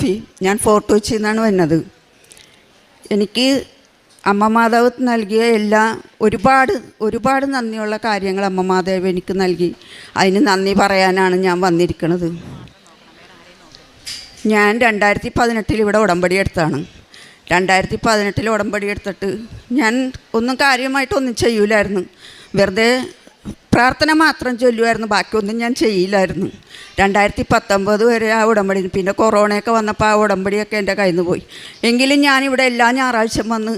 ഷാഫി. ഞാൻ ഫോർട്ട് കൊച്ചിയിൽ നിന്നാണ് വന്നത്. എനിക്ക് അമ്മ മാതാവ് നൽകിയ ഒരുപാട് നന്ദിയുള്ള കാര്യങ്ങൾ അമ്മ മാതാവ് എനിക്ക് നൽകി. അതിന് നന്ദി പറയാനാണ് ഞാൻ വന്നിരിക്കുന്നത്. ഞാൻ 2018 ഇവിടെ ഉടമ്പടി എടുത്താണ്. 2018 ഉടമ്പടി എടുത്തിട്ട് ഞാൻ ഒന്നും കാര്യമായിട്ടൊന്നും ചെയ്യൂലായിരുന്നു. വെറുതെ പ്രാർത്ഥന മാത്രം ചൊല്ലുമായിരുന്നു, ബാക്കിയൊന്നും ഞാൻ ചെയ്യില്ലായിരുന്നു. 2019 വരെ ആ ഉടമ്പടി. പിന്നെ കൊറോണയൊക്കെ വന്നപ്പോൾ ആ ഉടമ്പടിയൊക്കെ എൻ്റെ കയ്യിൽ നിന്ന് പോയി. എങ്കിലും ഞാനിവിടെ എല്ലാ ഞായറാഴ്ചയും വന്ന്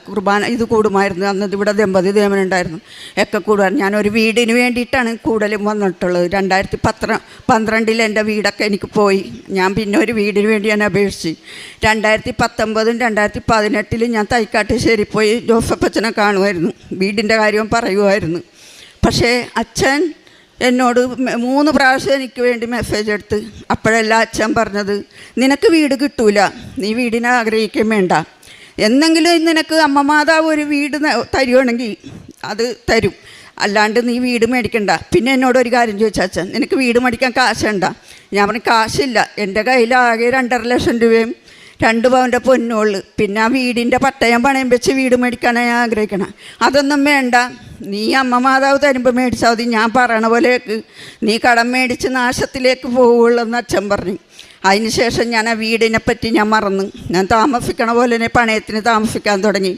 കുർബാന ഇത് കൂടുമായിരുന്നു. അന്ന് ഇവിടെ ദമ്പതി ദേവനുണ്ടായിരുന്നു, ഒക്കെ കൂടുമായിരുന്നു. ഞാനൊരു വീടിന് വേണ്ടിയിട്ടാണ് കൂടുതലും വന്നിട്ടുള്ളത്. 2012 എൻ്റെ വീടൊക്കെ എനിക്ക് പോയി. ഞാൻ പിന്നെ ഒരു വീടിന് വേണ്ടി ഞാൻ അപേക്ഷിച്ച് 2019 2018 ഞാൻ തൈക്കാട്ടുശ്ശേരി പോയി ജോസഫച്ചനെ കാണുമായിരുന്നു, വീടിൻ്റെ കാര്യം പറയുമായിരുന്നു. പക്ഷേ അച്ഛൻ എന്നോട് 3 പ്രാവശ്യം എനിക്ക് വേണ്ടി മെസ്സേജ് എടുത്ത്. അപ്പോഴെല്ലാം അച്ഛൻ പറഞ്ഞത്, നിനക്ക് വീട് കിട്ടൂല, നീ വീടിനെ ആഗ്രഹിക്കുകയും വേണ്ട, എന്നെങ്കിലും നിനക്ക് അമ്മ മാതാവ് ഒരു വീട് തരുവാണെങ്കിൽ അത് തരും, അല്ലാണ്ട് നീ വീട് മേടിക്കണ്ട. പിന്നെ എന്നോടൊരു കാര്യം ചോദിച്ചാൽ, അച്ഛൻ നിനക്ക് വീട് മേടിക്കാൻ കാശുണ്ട? ഞാൻ പറഞ്ഞു, കാശില്ല, എൻ്റെ കയ്യിൽ ആകെ 2.5 ലക്ഷം രൂപയും 2 പവൻ്റെ പൊന്നുള്ളു. പിന്നെ ആ വീടിൻ്റെ പട്ടയം പണയം വെച്ച് വീട് മേടിക്കാനാണ് ഞാൻ ആഗ്രഹിക്കണം. അതൊന്നും വേണ്ട, നീ അമ്മ മാതാവ് തരുമ്പോൾ മേടിച്ചാൽ മതി, ഞാൻ പറയണ പോലെയൊക്കെ നീ കടം മേടിച്ച് നാശത്തിലേക്ക് പോവുള്ളൂ എന്ന് അച്ഛൻ പറഞ്ഞു. അതിന് ശേഷം ഞാൻ ആ വീടിനെ പറ്റി ഞാൻ മറന്നു. ഞാൻ താമസിക്കണ പോലെ തന്നെ പണയത്തിന് താമസിക്കാൻ തുടങ്ങി.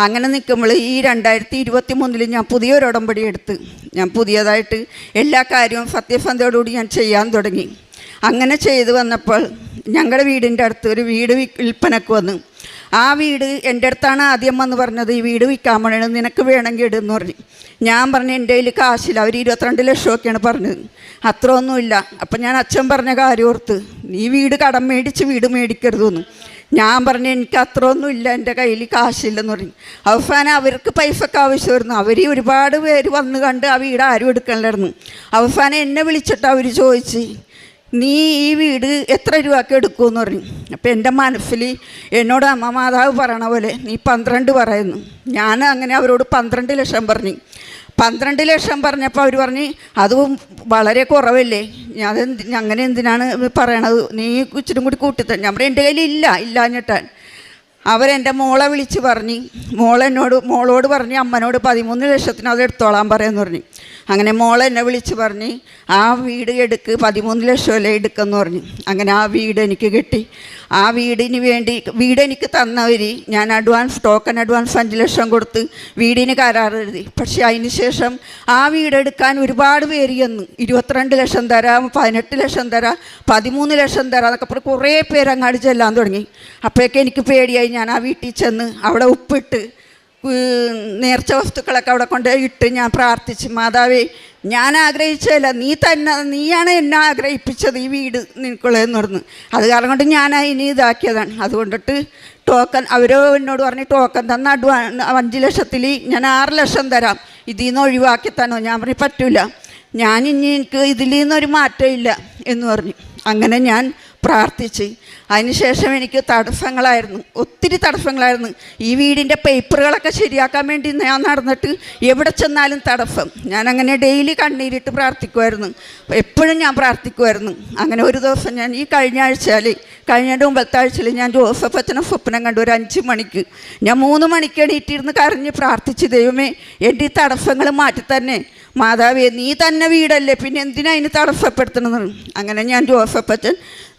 അങ്ങനെ നിൽക്കുമ്പോൾ ഈ 2023 ഞാൻ പുതിയൊരു ഉടമ്പടി എടുത്ത് ഞാൻ പുതിയതായിട്ട് എല്ലാ കാര്യവും സത്യസന്ധതയോടുകൂടി ഞാൻ ചെയ്യാൻ തുടങ്ങി. അങ്ങനെ ചെയ്തു വന്നപ്പോൾ ഞങ്ങളുടെ വീടിൻ്റെ അടുത്ത് ഒരു വീട് വിൽപ്പനക്ക് വന്നു. ആ വീട് എൻ്റെ അടുത്താണ് ആദ്യം വന്ന് പറഞ്ഞത്, ഈ വീട് വിൽക്കാൻ വേണം, നിനക്ക് വേണമെങ്കിൽ ഇടുന്ന് പറഞ്ഞു. ഞാൻ പറഞ്ഞു, എൻ്റെ കയ്യിൽ കാശില്ല. അവർ 22 ലക്ഷമൊക്കെയാണ് പറഞ്ഞത്, അത്ര ഒന്നുമില്ല. അപ്പം ഞാൻ അച്ഛൻ പറഞ്ഞ കാര്യം ഓർത്ത്, നീ വീട് കടം മേടിച്ച് വീട് മേടിക്കരുതെന്ന്. ഞാൻ പറഞ്ഞു, എനിക്ക് അത്ര ഒന്നുമില്ല, എൻ്റെ കയ്യിൽ കാശില്ലെന്ന് പറഞ്ഞു. അവസാനം അവർക്ക് പൈസക്ക് ആവശ്യമായിരുന്നു. അവർ ഒരുപാട് പേര് വന്ന് കണ്ട് ആ വീട് ആരും എടുക്കണില്ലായിരുന്നു. അവസാനം എന്നെ വിളിച്ചിട്ട് അവർ ചോദിച്ച്, നീ ഈ വീട് എത്ര രൂപയ്ക്ക് എടുക്കുമെന്ന് പറഞ്ഞു. അപ്പം എൻ്റെ മനസ്സിൽ എന്നോട് അമ്മ മാതാവ് പറയണ പോലെ നീ 12 പറയുന്നു. ഞാൻ അങ്ങനെ അവരോട് 12 ലക്ഷം പറഞ്ഞു. 12 ലക്ഷം പറഞ്ഞപ്പോൾ അവർ പറഞ്ഞ്, അതും വളരെ കുറവല്ലേ, അങ്ങനെ എന്തിനാണ് പറയണത്, നീ ഇച്ചിരി കൂടി കൂട്ടിത്തരാം. ഞാൻ പറഞ്ഞു, എൻ്റെ കയ്യിൽ ഇല്ലാഞ്ഞിട്ടാൻ. അവരെൻ്റെ മോളെ വിളിച്ച് പറഞ്ഞ്, മോളോട് പറഞ്ഞ് അമ്മനോട് 13 ലക്ഷത്തിന് അത് എടുത്തോളാൻ പറയാമെന്ന് പറഞ്ഞു. അങ്ങനെ മോളെന്നെ വിളിച്ച് പറഞ്ഞ്, ആ വീട് 13 ലക്ഷമല്ലേ എടുക്കുമെന്ന് പറഞ്ഞു. അങ്ങനെ ആ വീട് എനിക്ക് കിട്ടി. ആ വീടിന് വേണ്ടി വീടെനിക്ക് തന്നവർ ഞാൻ ടോക്കൺ അഡ്വാൻസ് 5 ലക്ഷം കൊടുത്ത് വീടിന് കരാർ എഴുതി. പക്ഷേ അതിന് ശേഷം ആ വീടെടുക്കാൻ ഒരുപാട് പേര് ചെന്നു, 22 ലക്ഷം തരാം, 18 ലക്ഷം തരാം, 13 ലക്ഷം തരാം എന്നൊക്കെ കുറേ പേര് അങ്ങാടി ചെല്ലാൻ തുടങ്ങി. അപ്പോഴൊക്കെ എനിക്ക് പേടിയായി. ഞാൻ ആ വീട്ടിൽ ചെന്ന് അവിടെ ഉപ്പിട്ട് നേർച്ച വസ്തുക്കളൊക്കെ അവിടെ കൊണ്ട് ഇട്ട് ഞാൻ പ്രാർത്ഥിച്ച്, മാതാവേ, ഞാൻ ആഗ്രഹിച്ചതല്ല, നീയാണ് എന്നെ ആഗ്രഹിപ്പിച്ചത് ഈ വീട് നിനക്കുള്ളതെന്ന് പറഞ്ഞു. അത് കാരണം കൊണ്ട് ഞാൻ അതിന് ഇതാക്കിയതാണ്. അതുകൊണ്ടിട്ട് ടോക്കൺ അവരോ എന്നോട് പറഞ്ഞ്, ടോക്കൺ തന്ന 5 ലക്ഷത്തിൽ ഞാൻ 6 ലക്ഷം തരാം, ഇതിൽ നിന്ന് ഒഴിവാക്കി തന്നോ. ഞാൻ പറഞ്ഞു, പറ്റൂല, എനിക്ക് ഇതിൽ നിന്നൊരു മാറ്റമില്ല എന്ന് പറഞ്ഞു. അങ്ങനെ ഞാൻ പ്രാർത്ഥിച്ച്. അതിനുശേഷം എനിക്ക് തടസ്സങ്ങളായിരുന്നു, ഒത്തിരി തടസ്സങ്ങളായിരുന്നു. ഈ വീടിൻ്റെ പേപ്പറുകളൊക്കെ ശരിയാക്കാൻ വേണ്ടി ഞാൻ നടന്നിട്ട് എവിടെ ചെന്നാലും തടസ്സം. ഞാനങ്ങനെ ഡെയിലി കണ്ണീരിട്ട് പ്രാർത്ഥിക്കുമായിരുന്നു, എപ്പോഴും ഞാൻ പ്രാർത്ഥിക്കുമായിരുന്നു. അങ്ങനെ ഒരു ദിവസം ഞാൻ ഈ കഴിഞ്ഞ മുമ്പത്തെ ആഴ്ചയിൽ ഞാൻ ജോസഫച്ചനെ സ്വപ്നം കണ്ടു. ഒരു 5 മണിക്ക് ഞാൻ 3 മണിക്ക് എണീറ്റിരുന്ന് കരഞ്ഞ് പ്രാർത്ഥിച്ച്, ദൈവമേ, എൻ്റെ ഈ തടസ്സങ്ങൾ മാറ്റിത്തന്നെ മാതാവേ, നീ തന്നെ വീടല്ലേ, പിന്നെ എന്തിനാ അതിന് തടസ്സപ്പെടുത്തണമെന്ന്. അങ്ങനെ ഞാൻ ജോസഫച്ചൻ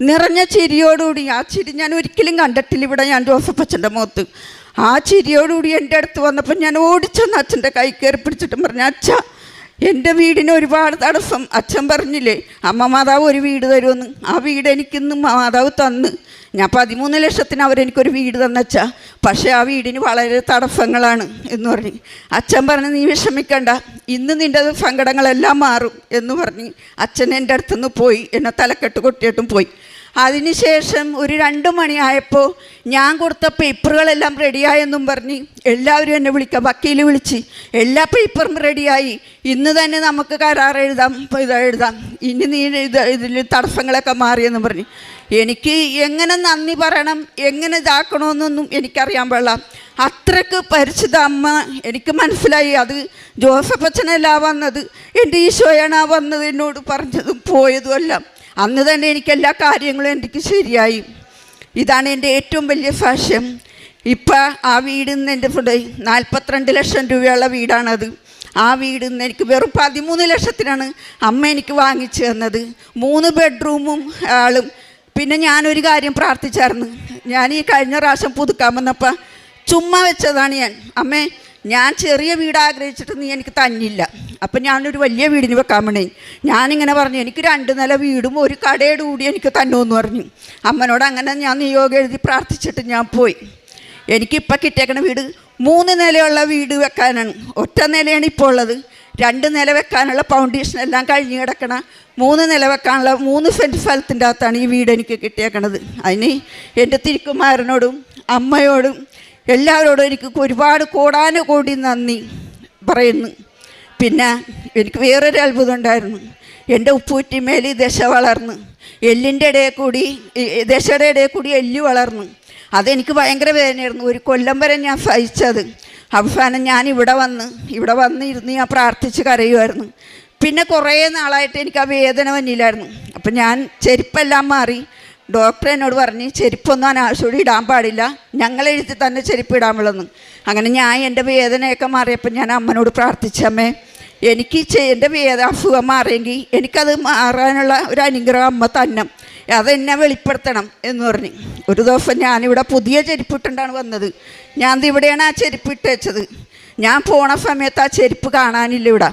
നിറഞ്ഞ ചിരിയോടുകൂടി, ആ ചിരി ഞാൻ ഒരിക്കലും കണ്ടിട്ടില്ല ഇവിടെ ഞാൻ ജോസഫച്ചൻ്റെ മുഖത്ത്. ആ ചിരിയോടുകൂടി എൻ്റെ അടുത്ത് വന്നപ്പോൾ ഞാൻ ഓടിച്ചെന്ന് അച്ഛൻ്റെ കൈ കയറി പിടിച്ചിട്ടും പറഞ്ഞു, അച്ഛാ, എൻ്റെ വീടിന് ഒരുപാട് തടസ്സം. അച്ഛൻ പറഞ്ഞില്ലേ അമ്മ മാതാവ് ഒരു വീട് തരുമെന്ന്, ആ വീട് എനിക്കിന്ന് മാതാവ് തന്ന്. ഞാൻ 13 ലക്ഷത്തിന് അവരെനിക്കൊരു വീട് തന്നച്ചാ, പക്ഷേ ആ വീടിന് വളരെ തടസ്സങ്ങളാണ് എന്ന് പറഞ്ഞ്. അച്ഛൻ പറഞ്ഞ്, നീ വിഷമിക്കണ്ട, ഇന്ന് നിൻ്റെ സങ്കടങ്ങളെല്ലാം മാറും എന്ന് പറഞ്ഞ് അച്ഛൻ എൻ്റെ അടുത്തുനിന്ന് പോയി, എന്നെ തലക്കെട്ട് കൊട്ടിയിട്ടും പോയി. അതിനുശേഷം ഒരു 2 മണിയായപ്പോൾ ഞാൻ കൊടുത്ത പേപ്പറുകളെല്ലാം റെഡിയായെന്നും പറഞ്ഞ് എല്ലാവരും എന്നെ വിളിക്കാം, വക്കീൽ വിളിച്ച് എല്ലാ പേപ്പറും റെഡിയായി, ഇന്ന് തന്നെ നമുക്ക് കരാർ എഴുതാം, ഇനി നീ ഇതിൽ തടസ്സങ്ങളൊക്കെ മാറിയെന്നും പറഞ്ഞ്. എനിക്ക് എങ്ങനെ നന്ദി പറയണം, എങ്ങനെ ഇതാക്കണമെന്നൊന്നും എനിക്കറിയാൻ പാടില്ല. അത്രയ്ക്ക് പരിശുദ്ധ അമ്മ എനിക്ക് മനസ്സിലായി. അത് ജോസഫച്ചനല്ല വന്നത്, എൻ്റെ ഈശോയാണ് വന്നത്, എന്നോട് പറഞ്ഞതും പോയതും എല്ലാം. അന്ന് തന്നെ എനിക്ക് എല്ലാ കാര്യങ്ങളും എനിക്ക് ശരിയായി. ഇതാണ് എൻ്റെ ഏറ്റവും വലിയ സാക്ഷ്യം. ഇപ്പം ആ വീട് നിന്ന് എൻ്റെ 42 ലക്ഷം രൂപയുള്ള വീടാണത്. ആ വീട് നിന്ന് എനിക്ക് വെറും 13 ലക്ഷത്തിനാണ് അമ്മ എനിക്ക് വാങ്ങിച്ചു തന്നത്. 3 ബെഡ്റൂമും ആളും. പിന്നെ ഞാനൊരു കാര്യം പ്രാർത്ഥിച്ചായിരുന്നു. ഞാൻ ഈ കഴിഞ്ഞ പ്രാവശ്യം പുതുക്കാൻ വന്നപ്പോൾ ചുമ്മാ വെച്ചതാണ് ഞാൻ, അമ്മേ ഞാൻ ചെറിയ വീട് ആഗ്രഹിച്ചിട്ട് നീ എനിക്ക് തന്നില്ല, അപ്പം ഞാനൊരു വലിയ വീടിന് വെക്കാൻ വേണേ. ഞാനിങ്ങനെ പറഞ്ഞു എനിക്ക് 2 നില വീടും ഒരു കടയുടെ കൂടി എനിക്ക് തന്നുവെന്ന് പറഞ്ഞു. അമ്മനോട് അങ്ങനെ ഞാൻ നിയോഗം എഴുതി പ്രാർത്ഥിച്ചിട്ട് ഞാൻ പോയി. എനിക്കിപ്പോൾ കിട്ടിയേക്കണ വീട് 3 നിലയുള്ള വീട് വെക്കാനാണ്. ഒറ്റ നിലയാണ് ഇപ്പോൾ ഉള്ളത്. 2 നില വെക്കാനുള്ള ഫൗണ്ടേഷൻ എല്ലാം കഴിഞ്ഞ് കിടക്കണ 3 നില വെക്കാനുള്ള 3 സെൻറ്റ് സ്ഥലത്തിൻ്റെ അകത്താണ് ഈ വീട് എനിക്ക് കിട്ടിയേക്കണത്. അതിന് എൻ്റെ തിരുക്കുമാരനോടും അമ്മയോടും എല്ലാവരോടും എനിക്ക് ഒരുപാട് കോടാനുകോടി നന്ദി പറയുന്നു. പിന്നെ എനിക്ക് വേറൊരു അത്ഭുതം ഉണ്ടായിരുന്നു. എൻ്റെ ഉപ്പൂറ്റിമേൽ ദശ വളർന്ന് എല്ലിൻ്റെ ഇടയിൽ കൂടി ദശയുടെ ഇടയിൽ കൂടി എല്ല് വളർന്നു. അതെനിക്ക് ഭയങ്കര വേദനയായിരുന്നു. ഒരു കൊല്ലം വരെ ഞാൻ സഹിച്ചത്. അവസാനം ഞാൻ ഇവിടെ വന്ന് ഇരുന്ന് ഞാൻ പ്രാർത്ഥിച്ച് കരയുമായിരുന്നു. പിന്നെ കുറേ നാളായിട്ട് എനിക്ക് ആ വേദന വന്നില്ലായിരുന്നു. അപ്പം ഞാൻ ചെരുപ്പെല്ലാം മാറി. ഡോക്ടർ എന്നോട് പറഞ്ഞ് ചെരുപ്പൊന്നും അനാവശ്യോടെ ഇടാൻ പാടില്ല, ഞങ്ങളെഴുതി തന്നെ ചെരുപ്പ് ഇടാൻ വിളന്നു. അങ്ങനെ ഞാൻ എൻ്റെ വേദനയൊക്കെ മാറിയപ്പോൾ ഞാൻ അമ്മനോട് പ്രാർത്ഥിച്ചമ്മേ, എനിക്ക് എൻ്റെ അസുഖം മാറിയെങ്കിൽ എനിക്കത് മാറാനുള്ള ഒരു അനുഗ്രഹം അമ്മ തന്നെ, അതെന്നെ വെളിപ്പെടുത്തണം എന്ന് പറഞ്ഞു. ഒരു ദിവസം ഞാനിവിടെ പുതിയ ചെരുപ്പിട്ടുണ്ടാണ് വന്നത്. ഞാൻ ഇവിടെയാണ് ആ ചെരുപ്പ് ഇട്ട് വെച്ചത്. ഞാൻ പോണ സമയത്ത് ആ ചെരുപ്പ് കാണാനില്ല. ഇവിടെ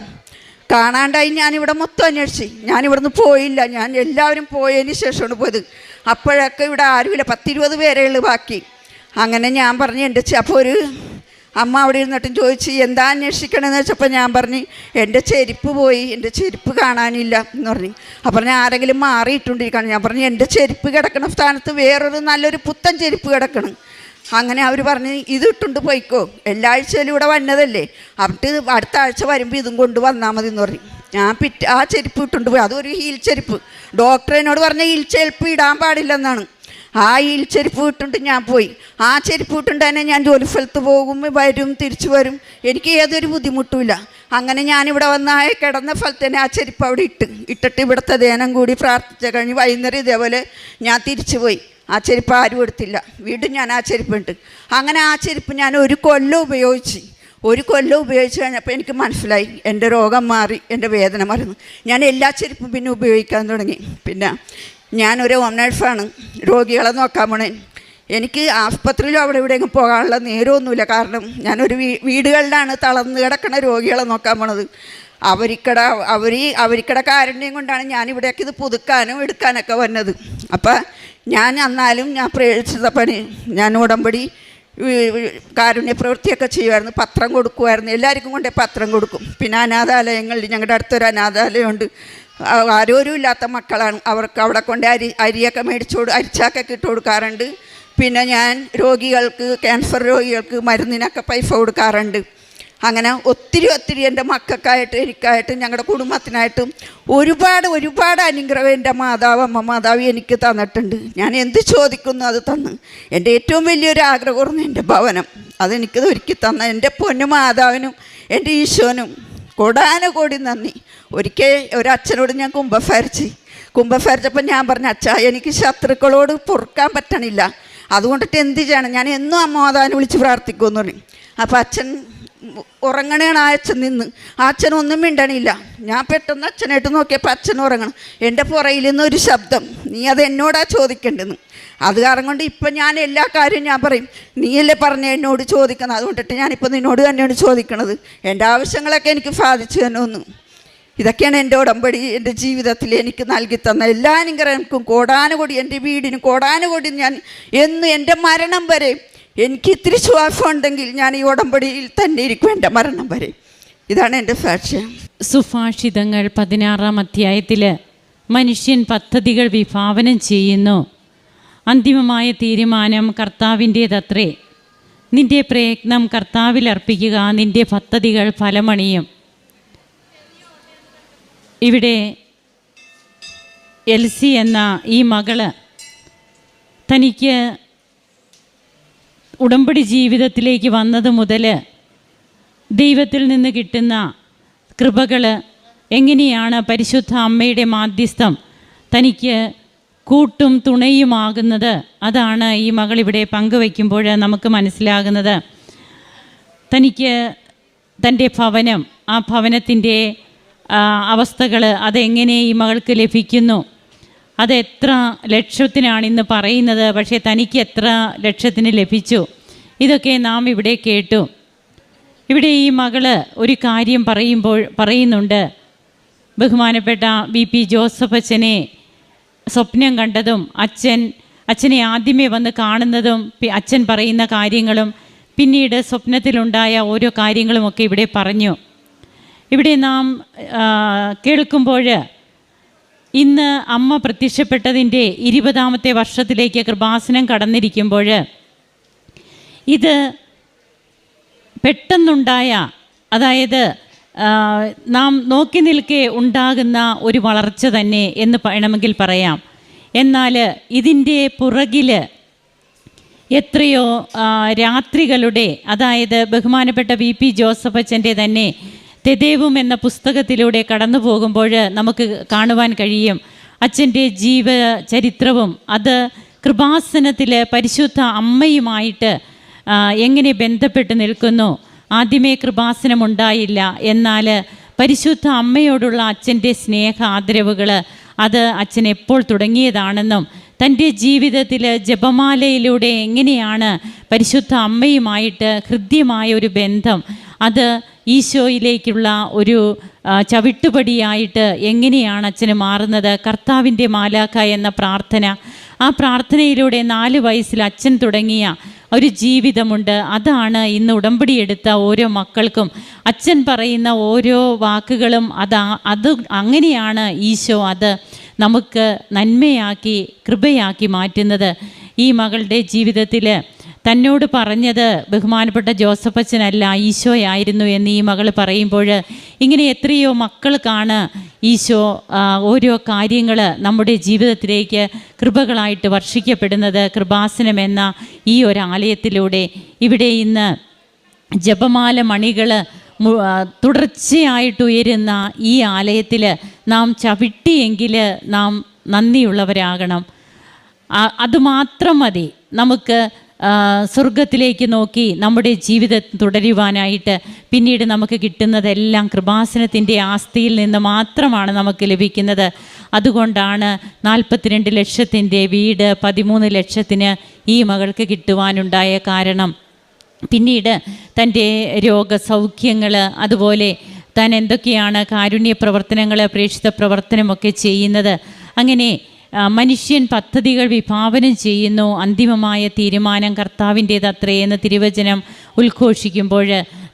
കാണാണ്ടായി. ഞാനിവിടെ മൊത്തം അന്വേഷിച്ച്. ഞാനിവിടുന്ന് പോയില്ല. ഞാൻ എല്ലാവരും പോയതിന് ശേഷമാണ് പോയത്. അപ്പോഴൊക്കെ ഇവിടെ ആരുമില്ല, 10-20 പേരേ ഉള്ളൂ ബാക്കി. അങ്ങനെ ഞാൻ പറഞ്ഞു അപ്പോൾ ഒരു അമ്മ അവിടെ ഇരുന്നിട്ടും ചോദിച്ച് എന്താ അന്വേഷിക്കണമെന്ന് വെച്ചപ്പോൾ ഞാൻ പറഞ്ഞു എൻ്റെ ചെരുപ്പ് പോയി, എൻ്റെ ചെരുപ്പ് കാണാനില്ല എന്ന് പറഞ്ഞു. അപ്പോൾ ഞാൻ ആരെങ്കിലും മാറിയിട്ടുണ്ടിരിക്കണം. ഞാൻ പറഞ്ഞു എൻ്റെ ചെരുപ്പ് കിടക്കണ സ്ഥാനത്ത് വേറൊരു നല്ലൊരു പുത്തൻ ചെരുപ്പ് കിടക്കണം. അങ്ങനെ അവർ പറഞ്ഞ് ഇത് ഇട്ടുകൊണ്ട് പോയിക്കോ, എല്ലാ ആഴ്ചയിലും ഇവിടെ വന്നതല്ലേ, എന്നിട്ട് അടുത്ത ആഴ്ച വരുമ്പോൾ ഇതും കൊണ്ട് വന്നാൽ മതി എന്ന് പറഞ്ഞു. ഞാൻ ആ ചെരുപ്പ് ഇട്ടുകൊണ്ട് പോയി. അതൊരു ഹീൽ ചെരുപ്പ്. ഡോക്ടർ എന്നോട് പറഞ്ഞ ഹീൽ ചെരുപ്പ് ഇടാൻ പാടില്ലെന്നാണ്. ആ ഹീൽ ചെരുപ്പ് ഇട്ടുകൊണ്ട് ഞാൻ പോയി. ആ ചെരുപ്പ് ഇട്ടുകൊണ്ട് തന്നെ ഞാൻ ജോലി സ്ഥലത്ത് പോകും, വരും, തിരിച്ചു വരും. എനിക്ക് ഏതൊരു ബുദ്ധിമുട്ടുമില്ല. അങ്ങനെ ഞാനിവിടെ വന്ന് കിടന്ന സ്ഥലത്ത് തന്നെ ആ ചെരുപ്പ് അവിടെ ഇട്ടിട്ട് ഇവിടുത്തെ ധ്യാനം കൂടി പ്രാർത്ഥിച്ച കഴിഞ്ഞ് വൈകുന്നേരം ഇതേപോലെ ഞാൻ തിരിച്ചു പോയി. ആ ചെരുപ്പ് ആരും എടുത്തില്ല. വീണ്ടും ഞാൻ ആ ചെരുപ്പ് ഇട്ട്. അങ്ങനെ ആ ചെരുപ്പ് ഞാൻ ഒരു കൊല്ലം ഉപയോഗിച്ച് കഴിഞ്ഞപ്പോൾ എനിക്ക് മനസ്സിലായി എൻ്റെ രോഗം മാറി, എൻ്റെ വേദന മറന്നു. ഞാൻ എല്ലാ ചെരുപ്പും പിന്നെ ഉപയോഗിക്കാൻ തുടങ്ങി. പിന്നെ ഞാനൊരു ഹോം നേഴ്സാണ്. രോഗികളെ നോക്കാൻ പോണേ. എനിക്ക് ആസ്പത്രിയിലും അവിടെ ഇവിടെയെങ്കിലും പോകാനുള്ള നേരമൊന്നുമില്ല. കാരണം ഞാനൊരു വീടുകളിലാണ് തളർന്ന് കിടക്കണ രോഗികളെ നോക്കാൻ പോണത്. അവർക്കട കാരുണ്യം കൊണ്ടാണ് ഞാനിവിടേക്ക് ഇത് പുതുക്കാനും എടുക്കാനൊക്കെ വന്നത്. അപ്പം ഞാൻ എന്നാലും ഞാൻ പ്രേക്ഷിച്ച പണി, ഞാൻ ഉടമ്പടി കാരുണ്യ പ്രവൃത്തിയൊക്കെ ചെയ്യുമായിരുന്നു. പത്രം കൊടുക്കുമായിരുന്നു. എല്ലാവർക്കും കൊണ്ടേ പത്രം കൊടുക്കും. പിന്നെ അനാഥാലയങ്ങളിൽ ഞങ്ങളുടെ അടുത്തൊരു അനാഥാലയമുണ്ട്. ആരോരും ഇല്ലാത്ത മക്കളാണ്. അവർക്ക് അവിടെ കൊണ്ട് അരിയൊക്കെ അരിച്ചാക്കൊക്കെ ഇട്ട് കൊടുക്കാറുണ്ട്. പിന്നെ ഞാൻ ക്യാൻസർ രോഗികൾക്ക് മരുന്നിനൊക്കെ പൈസ കൊടുക്കാറുണ്ട്. അങ്ങനെ ഒത്തിരി എൻ്റെ മക്കൾക്കായിട്ടും എനിക്കായിട്ടും ഞങ്ങളുടെ കുടുംബത്തിനായിട്ടും ഒരുപാട് അനുഗ്രഹം എൻ്റെ അമ്മ മാതാവ് എനിക്ക് തന്നിട്ടുണ്ട്. ഞാൻ എന്ത് ചോദിക്കുന്നു അത് തന്ന്. എൻ്റെ ഏറ്റവും വലിയൊരു ആഗ്രഹമായിരുന്നു എൻ്റെ ഭവനം. അതെനിക്കത് ഒരുക്കി തന്ന എൻ്റെ പൊന്നു മാതാവിനും എൻ്റെ ഈശോനും കോടാനുകോടി നന്ദി. ഒരിക്കൽ ഒരച്ഛനോട് ഞാൻ കുമ്പസാരിച്ചപ്പോൾ ഞാൻ പറഞ്ഞു, അച്ഛാ എനിക്ക് ശത്രുക്കളോട് പൊറുക്കാൻ പറ്റണില്ല, അതുകൊണ്ടിട്ട് എന്ത് ചെയ്യണം, ഞാൻ എന്നും അമ്മ മാതാവിനെ വിളിച്ച് പ്രാർത്ഥിക്കുമെന്ന് പറഞ്ഞു. അപ്പോൾ അച്ഛൻ ഉറങ്ങണേണ്. ആ അച്ഛൻ നിന്ന്. ആ അച്ഛനൊന്നും മിണ്ടണില്ല. ഞാൻ പെട്ടെന്ന് അച്ഛനായിട്ട് നോക്കിയപ്പോൾ അച്ഛൻ ഉറങ്ങണം. എൻ്റെ പുറയിൽ നിന്നൊരു ശബ്ദം, നീ അത് എന്നോടാ ചോദിക്കേണ്ടതെന്ന്. അത് കാരണം കൊണ്ട് ഇപ്പം ഞാൻ എല്ലാ കാര്യവും ഞാൻ പറയും, നീയല്ലേ പറഞ്ഞ എന്നോട് ചോദിക്കണം, അതുകൊണ്ടിട്ട് ഞാനിപ്പോൾ നിന്നോട് തന്നെയാണ് ചോദിക്കണത്. എൻ്റെ ആവശ്യങ്ങളൊക്കെ എനിക്ക് സാധിച്ചു തന്നെ ഒന്നും. ഇതൊക്കെയാണ് എൻ്റെ ഉടമ്പടി എൻ്റെ ജീവിതത്തിൽ എനിക്ക് നൽകി തന്ന എല്ലാ അനുഗ്രഹങ്ങൾക്കും കോടാനുകോടി. എൻ്റെ വീടിനും കോടാനുകോടി. ഞാൻ എന്നും എൻ്റെ മരണം വരെ എനിക്ക് ഇത്തിരി ശ്വാസം ഉണ്ടെങ്കിൽ ഞാൻ ഈ ഉടമ്പടിയിൽ തന്നെ ഇരിക്കും എൻ്റെ മരണം വരെ. ഇതാണ് എൻ്റെ സാക്ഷ്യം. സുഭാഷിതങ്ങൾ 16-ാം അധ്യായത്തിൽ മനുഷ്യൻ പദ്ധതികൾ വിഭാവനം ചെയ്യുന്നു, അന്തിമമായ തീരുമാനം കർത്താവിൻ്റേതത്രേ. നിൻ്റെ പ്രയത്നം കർത്താവിൽ അർപ്പിക്കുക, നിൻ്റെ പദ്ധതികൾ ഫലമണിയും. ഇവിടെ എൽസി എന്ന ഈ മകള് തനിക്ക് ഉടമ്പടി ജീവിതത്തിലേക്ക് വന്നത് മുതൽ ദൈവത്തിൽ നിന്ന് കിട്ടുന്ന കൃപകൾ എങ്ങനെയാണ് പരിശുദ്ധ അമ്മയുടെ മാധ്യസ്ഥം തനിക്ക് കൂട്ടും തുണയുമാകുന്നത്. അതാണ് ഈ മകൾ ഇവിടെ പങ്കുവയ്ക്കുമ്പോൾ നമുക്ക് മനസ്സിലാകുന്നത്. തനിക്ക് തൻ്റെ ഭവനം, ആ ഭവനത്തിൻ്റെ അവസ്ഥകൾ അതെങ്ങനെ ഈ മകൾക്ക് ലഭിക്കുന്നു, അത് എത്ര ലക്ഷത്തിനാണ് ഇന്ന് പറയുന്നത്, പക്ഷേ തനിക്ക് എത്ര ലക്ഷത്തിന് ലഭിച്ചു, ഇതൊക്കെ നാം ഇവിടെ കേട്ടു. ഇവിടെ ഈ മകള് ഒരു കാര്യം പറയുന്നുണ്ട്. ബഹുമാനപ്പെട്ട BP ജോസഫ് അച്ഛനെ സ്വപ്നം കണ്ടതും അച്ഛനെ ആദ്യമേ വന്ന് കാണുന്നതും അച്ഛൻ പറയുന്ന കാര്യങ്ങളും പിന്നീട് സ്വപ്നത്തിലുണ്ടായ ഓരോ കാര്യങ്ങളുമൊക്കെ ഇവിടെ പറഞ്ഞു. ഇവിടെ നാം കേൾക്കുമ്പോൾ ഇന്ന് അമ്മ പ്രത്യക്ഷപ്പെട്ടതിൻ്റെ 20ാമത്തെ വർഷത്തിലേക്ക് കൃപാസനം കടന്നിരിക്കുമ്പോൾ ഇത് പെട്ടെന്നുണ്ടായ, അതായത് നാം നോക്കി നിൽക്കെ ഉണ്ടാകുന്ന ഒരു വളർച്ച തന്നെ എന്ന് വേണമെങ്കിൽ പറയാം. എന്നാൽ ഇതിൻ്റെ പുറകിൽ എത്രയോ രാത്രികളുടെ, അതായത് ബഹുമാനപ്പെട്ട BP ജോസഫ് അച്ഛൻ്റെ തന്നെ തെദേവും എന്ന പുസ്തകത്തിലൂടെ കടന്നു പോകുമ്പോൾ നമുക്ക് കാണുവാൻ കഴിയും. അച്ഛൻ്റെ ജീവചരിത്രവും അത് കൃപാസനത്തിൽ പരിശുദ്ധ അമ്മയുമായിട്ട് എങ്ങനെ ബന്ധപ്പെട്ട് നിൽക്കുന്നു. ആദ്യമേ കൃപാസനം ഉണ്ടായില്ല, എന്നാൽ പരിശുദ്ധ അമ്മയോടുള്ള അച്ഛൻ്റെ സ്നേഹ ആദരവുകൾ അത് അച്ഛൻ എപ്പോൾ തുടങ്ങിയതാണെന്നും തൻ്റെ ജീവിതത്തിൽ ജപമാലയിലൂടെ എങ്ങനെയാണ് പരിശുദ്ധ അമ്മയുമായിട്ട് ഹൃദ്യമായ ഒരു ബന്ധം, അത് ഈശോയിലേക്കുള്ള ഒരു ചവിട്ടുപടിയായിട്ട് എങ്ങനെയാണ് അച്ഛന് മാറുന്നത്. കർത്താവിൻ്റെ മാലാഖ എന്ന പ്രാർത്ഥന, ആ പ്രാർത്ഥനയിലൂടെ 4 വയസ്സിൽ അച്ഛൻ തുടങ്ങിയ ഒരു ജീവിതമുണ്ട്. അതാണ് ഇന്ന് ഉടമ്പടി എടുത്ത ഓരോ മക്കൾക്കും അച്ഛൻ പറയുന്ന ഓരോ വാക്കുകളും അത് അങ്ങനെയാണ് ഈശോ അത് നമുക്ക് നന്മയാക്കി കൃപയാക്കി മാറ്റുന്നത്. ഈ മകളുടെ ജീവിതത്തിൽ തന്നോട് പറഞ്ഞത് ബഹുമാനപ്പെട്ട ജോസഫ് അച്ഛനല്ല, ഈശോയായിരുന്നു എന്ന് ഈ മകൾ പറയുമ്പോൾ ഇങ്ങനെ എത്രയോ മക്കൾക്കാണ് ഈശോ ഓരോ കാര്യങ്ങൾ നമ്മുടെ ജീവിതത്തിലേക്ക് കൃപകളായിട്ട് വർഷിക്കപ്പെടുന്നത് കൃപാസനം എന്ന ഈ ഒരു ആലയത്തിലൂടെ. ഇവിടെ ഇന്ന് ജപമാല മണികൾ തുടർച്ചയായിട്ട് ഉയരുന്ന ഈ ആലയത്തിൽ നാം ചവിട്ടിയെങ്കിൽ നാം നന്ദിയുള്ളവരാകണം. അതുമാത്രം മതി നമുക്ക് സ്വർഗത്തിലേക്ക് നോക്കി നമ്മുടെ ജീവിതം തുടരുവാനായിട്ട്. പിന്നീട് നമുക്ക് കിട്ടുന്നതെല്ലാം കൃപാസനത്തിൻ്റെ ആസ്തിയിൽ നിന്ന് മാത്രമാണ് നമുക്ക് ലഭിക്കുന്നത്. അതുകൊണ്ടാണ് 42 ലക്ഷത്തിൻ്റെ വീട് 13 ലക്ഷത്തിന് ഈ മകൾക്ക് കിട്ടുവാനുണ്ടായ കാരണം. പിന്നീട് തൻ്റെ രോഗസൗഖ്യങ്ങൾ, അതുപോലെ താൻ എന്തൊക്കെയാണ് കാരുണ്യ പ്രവർത്തനങ്ങൾ, പ്രേക്ഷിത പ്രവർത്തനമൊക്കെ ചെയ്യുന്നത്, അങ്ങനെ മനുഷ്യൻ പദ്ധതികൾ വിഭാവനം ചെയ്യുന്നു. അന്തിമമായ തീരുമാനം കർത്താവിൻ്റേതത്രേ എന്ന് തിരുവചനം ഉദ്ഘോഷിക്കുമ്പോൾ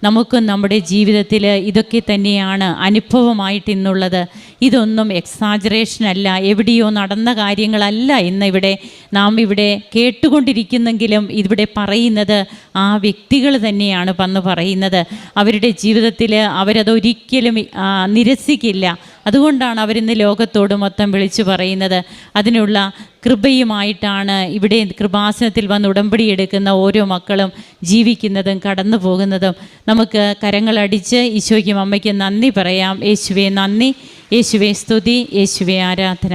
നമുക്കും നമ്മുടെ ജീവിതത്തിൽ ഇതൊക്കെ തന്നെയാണ് അനുഭവമായിട്ട് ഇന്നുള്ളത്. ഇതൊന്നും എക്സാജറേഷനല്ല, എവിടെയോ നടന്ന കാര്യങ്ങളല്ല ഇന്നിവിടെ നാം ഇവിടെ കേട്ടുകൊണ്ടിരിക്കുന്നെങ്കിലും ഇവിടെ പറയുന്നത് ആ വ്യക്തികൾ തന്നെയാണ് വന്ന് പറയുന്നത്. അവരുടെ ജീവിതത്തിൽ അവരതൊരിക്കലും നിരസിക്കില്ല. അതുകൊണ്ടാണ് അവരിന്ന് ലോകത്തോട് മൊത്തം വിളിച്ചു പറയുന്നത്. അതിനുള്ള കൃപയുമായിട്ടാണ് ഇവിടെ കൃപാസനത്തിൽ വന്ന് ഉടമ്പടി എടുക്കുന്ന ഓരോ മക്കളും ജീവിക്കുന്നതും കടന്നു പോകുന്നതും. നമുക്ക് കരങ്ങളടിച്ച് ഈശോയ്ക്കും അമ്മയ്ക്കും നന്ദി പറയാം. യേശുവേ നന്ദി, യേശുവേ സ്തുതി, യേശുവേ ആരാധന.